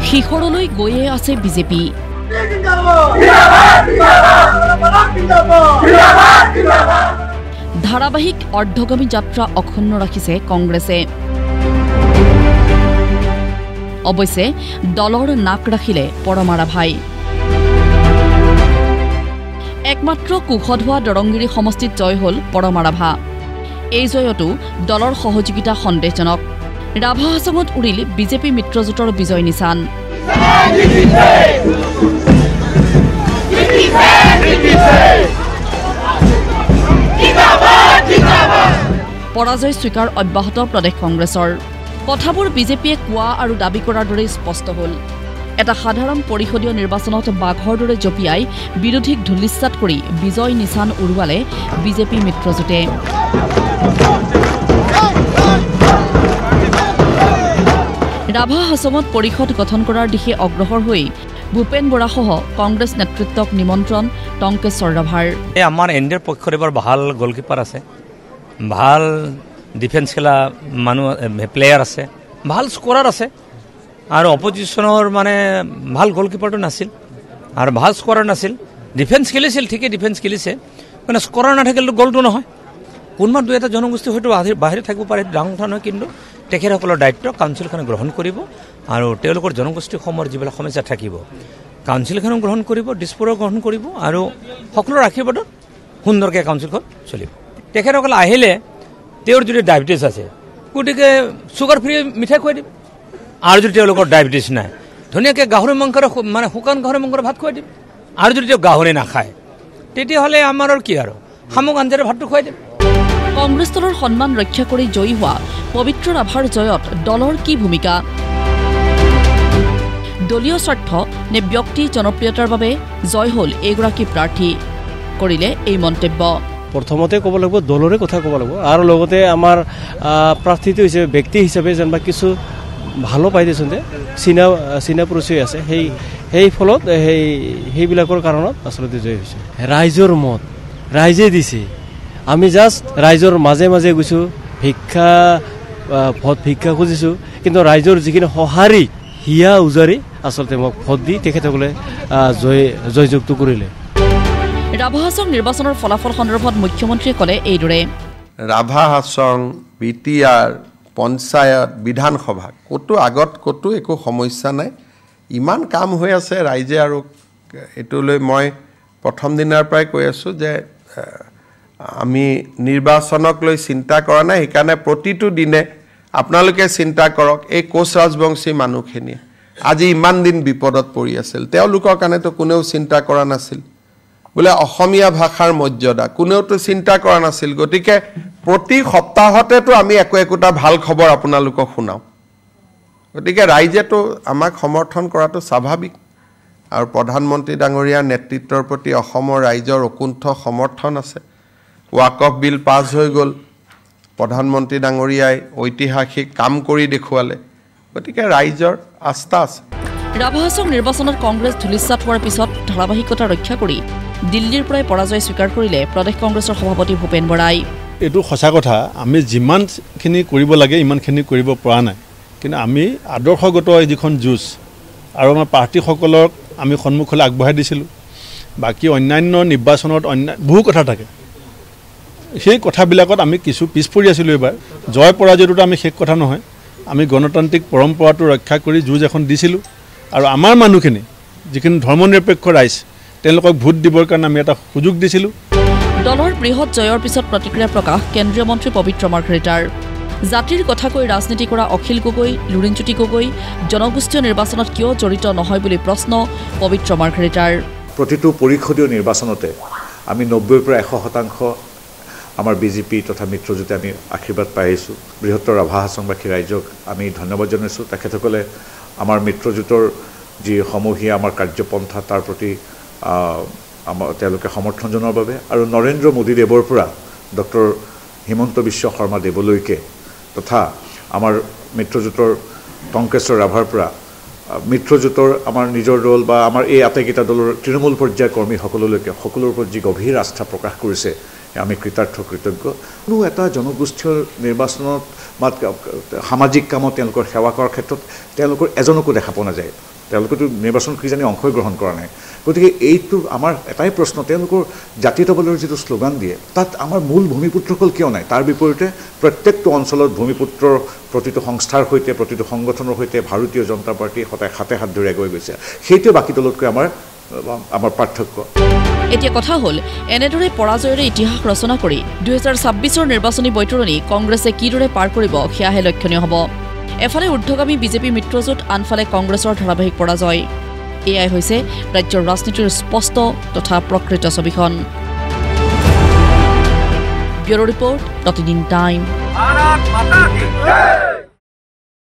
শিখৰলৈ গৈয়ে আছে বিজেপি। ধাৰাবাহিক অৰ্ধগামী যাত্ৰা অক্ষুণ্ণ ৰাখিছে কংগ্ৰেছে। অৱশ্যে দলৰ নাক ৰাখিলে পৰমাৰাভাই। একমাত্ৰ কুশত হোৱা দৰংগিৰি সমষ্টিত জয় হ'ল পৰমাৰাভা। এই জয়তো দলৰ সহযোগিতা সন্দেহজনক। ৰাভা হাছঙত উৰিল বিজেপি মিত্ৰজোঁটৰ বিজয় নিচান। পৰাজয় স্বীকাৰ অব্যাহত প্ৰদেশ কংগ্ৰেছৰ। কথাবোৰ বিজেপিয়ে কোৱা আৰু দাবী কৰাৰ দৰেই স্পষ্ট হ'ল। এটা সাধাৰণ পৰিষদীয় নিৰ্বাচনত বাঘৰ দৰে জঁপিয়াই বিৰোধীক ধূলিসাৎ কৰি বিজয় নিচান উৰুৱালে বিজেপি মিত্ৰজোঁটে। ৰাভা হাছঙত পৰিষদ গঠন কৰাৰ দিশে অগ্ৰসৰ হৈ ভূপেন বৰাসহ কংগ্ৰেছ নেতৃত্বক নিমন্ত্ৰণ টংকেশ্বৰ ৰাভাৰ। আমাৰ এনডিএৰ পক্ষত এবাৰ ভাল গলকিপাৰ আছে, ভাল ডিফেন্স খেলা মানুহ প্লেয়াৰ আছে, ভাল স্কোৰাৰ আছে আৰু অপজিশ্যনৰ মানে ভাল গলকিপাৰটো নাছিল আৰু ভাল স্কোৰাৰ নাছিল। ডিফেন্স খেলিছিল, ঠিকেই ডিফেন্স খেলিছে, মানে স্কোৰাৰ নাথাকিলেতো গ'লটো নহয়। কোনোবা দুই এটা জনগোষ্ঠী হয়তো বাহিৰত থাকিব পাৰে, ডাঙৰ কথা নহয়, কিন্তু তেখেতসকলৰ দায়িত্ব কাউন্সিলখনে গ্ৰহণ কৰিব আৰু তেওঁলোকৰ জনগোষ্ঠীসমূহৰ যিবিলাক সমস্যা থাকিব কাউন্সিলখনেও গ্ৰহণ কৰিব, দিছপুৰেও গ্ৰহণ কৰিব আৰু সকলোৰে আশীৰ্বাদত সুন্দৰকৈ কাউন্সিলখন চলিব। তেখেতসকল আহিলে তেওঁৰ যদি ডায়েবেটিছ আছে গতিকে চুগাৰ ফ্ৰী মিঠাই খুৱাই দিম, আৰু যদি তেওঁলোকৰ ডায়েবেটিছ নাই ধুনীয়াকৈ গাহৰি মাংসৰে মানে শুকান গাহৰি মাংসৰে ভাত খুৱাই দিম, আৰু যদি তেওঁ গাহৰি নাখায় তেতিয়াহ'লে আমাৰ আৰু কি আৰু শামুক আঞ্জাৰে ভাতটো খুৱাই দিম। কংগ্ৰেছ দলৰ সন্মান ৰক্ষা কৰি জয়ী হোৱা পবিত্ৰ ৰাভাৰ জয়ত দলৰ কি ভূমিকা? দলীয় স্বাৰ্থ নে ব্যক্তি জনপ্ৰিয়তাৰ বাবে জয় হ'ল এইগৰাকী প্ৰাৰ্থী, কৰিলে এই মন্তব্য। প্ৰথমতে ক'ব লাগিব দলৰে কথা ক'ব লাগিব আৰু লগতে আমাৰ প্ৰাৰ্থীটো হিচাপে ব্যক্তি হিচাপে যেনিবা কিছু ভালো পাই দিছোঁ যে চিনা পৰিচয় আছে, সেই ফলত সেইবিলাকৰ কাৰণত আচলতে জয় হৈছে। ৰাইজৰ মত ৰাইজে দিছে, আমি জাষ্ট ৰাইজৰ মাজে মাজে গৈছোঁ, ভোট ভিক্ষা খুজিছোঁ, কিন্তু ৰাইজৰ যিখিনি সঁহাৰি হিয়া উজাৰি আচলতে মোক ভোট দি তেখেতসকলে জয়যুক্ত কৰিলে। ৰাভা হাছং নিৰ্বাচনৰ ফলাফল সন্দৰ্ভত মুখ্যমন্ত্ৰীয়ে ক'লে এইদৰে। ৰাভা হাছং বিটিআৰ পঞ্চায়ত বিধানসভা ক'তো আগত ক'তো একো সমস্যা নাই, ইমান কাম হৈ আছে ৰাইজে, আৰু এইটো লৈ মই প্ৰথম দিনাৰ পৰাই কৈ আছোঁ যে আমি নিৰ্বাচনক লৈ চিন্তা কৰা নাই, সেইকাৰণে প্ৰতিটো দিনে আপোনালোকে চিন্তা কৰক এই কোচ ৰাজবংশী মানুহখিনিয়ে আজি ইমান দিন বিপদত পৰি আছিল, তেওঁলোকৰ কাৰণেতো কোনেও চিন্তা কৰা নাছিল। বোলে অসমীয়া ভাষাৰ মৰ্যাদা কোনেওতো চিন্তা কৰা নাছিল, গতিকে প্ৰতি সপ্তাহতেতো আমি একোটা ভাল খবৰ আপোনালোকক শুনাওঁ, গতিকে ৰাইজেতো আমাক সমৰ্থন কৰাটো স্বাভাৱিক। আৰু প্ৰধানমন্ত্ৰী ডাঙৰীয়াৰ নেতৃত্বৰ প্ৰতি অসমৰ ৰাইজৰ অকুণ্ঠ সমৰ্থন আছে। ৱাকফ বিল পাছ হৈ গ'ল, প্ৰধানমন্ত্ৰী ডাঙৰীয়াই ঐতিহাসিক কাম কৰি দেখুৱালে, গতিকে ৰাইজৰ আস্থা আছে। ৰাভা হাছং নিৰ্বাচনত কংগ্ৰেছ ধূলিসাৎ হোৱাৰ পিছত ধাৰাবাহিকতা ৰক্ষা কৰি দিল্লীৰ পৰাই পৰাজয় স্বীকাৰ কৰিলে প্ৰদেশ কংগ্ৰেছৰ সভাপতি ভূপেন বৰাই। এইটো সঁচা কথা, আমি যিমানখিনি কৰিব লাগে ইমানখিনি কৰিব পৰা নাই, কিন্তু আমি আদৰ্শগত যিখন যুঁজ আৰু আমাৰ প্ৰাৰ্থীসকলক আমি সন্মুখলৈ আগবঢ়াই দিছিলোঁ। বাকী অন্যান্য নিৰ্বাচনত বহু কথা থাকে, সেই কথাবিলাকত আমি কিছু পিছ পৰি আছিলোঁ। এইবাৰ জয় পৰাজয়টোতো আমি শেষ কথা নহয়, আমি গণতান্ত্ৰিক পৰম্পৰাটো ৰক্ষা কৰি যুঁজ এখন দিছিলোঁ আৰু আমাৰ মানুহখিনি যিখিনি ধৰ্মনিৰপেক্ষ ৰাইজ তেওঁলোকক ভোট দিবৰ কাৰণে আমি এটা সুযোগ দিছিলোঁ। দলৰ বৃহৎ জয়ৰ পিছত প্ৰতিক্ৰিয়া প্ৰকাশ কেন্দ্ৰীয় মন্ত্ৰী পবিত্ৰ মাৰ্ঘেৰিটাৰ। জাতিৰ কথা কৈ ৰাজনীতি কৰা অখিল গগৈ, লুৰিণজ্যোতি গগৈ জনগোষ্ঠীয় নিৰ্বাচনত কিয় জড়িত নহয় বুলি প্ৰশ্ন পবিত্ৰ মাৰ্ঘেৰিটাৰ। প্ৰতিটো পৰিষদীয় নিৰ্বাচনতে আমি 90ৰ পৰা 100% আমাৰ বিজেপি তথা মিত্ৰজোঁটে আমি আশীৰ্বাদ পাই আহিছোঁ। বৃহত্তৰ ৰাভা হাছংবাসী ৰাইজক আমি ধন্যবাদ জনাইছোঁ। তেখেতসকলে আমাৰ মিত্ৰজোঁটৰ যি সমূহীয়া আমাৰ কাৰ্যপন্থা তাৰ প্ৰতি তেওঁলোকে সমৰ্থন জনোৱাৰ বাবে, আৰু নৰেন্দ্ৰ মোদীদেৱৰ পৰা ডক্টৰ হিমন্ত বিশ্ব শৰ্মা দেৱলৈকে তথা আমাৰ মিত্ৰজোঁটৰ টংকেশ্বৰ ৰাভাৰ পৰা মিত্ৰজোঁটৰ আমাৰ নিজৰ দল বা আমাৰ এই আটাইকেইটা দলৰ তৃণমূল পৰ্যায়ৰ কৰ্মীসকললৈকে সকলোৰ ওপৰত যি গভীৰ আস্থা প্ৰকাশ কৰিছে আমি কৃতাৰ্থ কৃতজ্ঞ। কোনো এটা জনগোষ্ঠীয় নিৰ্বাচনত বা সামাজিক কামত তেওঁলোকৰ সেৱা কৰাৰ ক্ষেত্ৰত তেওঁলোকৰ এজনকো দেখা পোৱা নাযায়। তেওঁলোকেতো নিৰ্বাচন কিজানি অংশগ্ৰহণ কৰা নাই। গতিকে এইটো আমাৰ এটাই প্ৰশ্ন, তেওঁলোকৰ জাতীয়তাবাদৰ যিটো শ্লোগান দিয়ে তাত আমাৰ মূল ভূমিপুত্ৰসকল কিয় নাই? তাৰ বিপৰীতে প্ৰত্যেকটো অঞ্চলত ভূমিপুত্ৰৰ প্ৰতিটো সংস্থাৰ সৈতে প্ৰতিটো সংগঠনৰ সৈতে ভাৰতীয় জনতা পাৰ্টী সদায় হাতে হাত ধৰি আগুৱাই গৈছে। সেইটোৱে বাকী দলতকৈ আমাৰ পাৰ্থক্য। এতিয়া কথা হ'ল, এনেদৰে পৰাজয়ৰে ইতিহাস ৰচনা কৰি 2026ৰ নিৰ্বাচনী বৈতৰণি কংগ্ৰেছে কিদৰে পাৰ কৰিব সেয়াহে লক্ষণীয় হ'ব। এফালে ঊৰ্ধগামী বিজেপি মিত্ৰজোঁট, আনফালে কংগ্ৰেছৰ ধাৰাবাহিক পৰাজয়। এয়াই হৈছে ৰাজ্যৰ ৰাজনীতিৰ স্পষ্ট তথা প্ৰকৃত ছবিখন। ব্যুৰ' ৰিপৰ্ট, প্ৰতিদিন টাইম।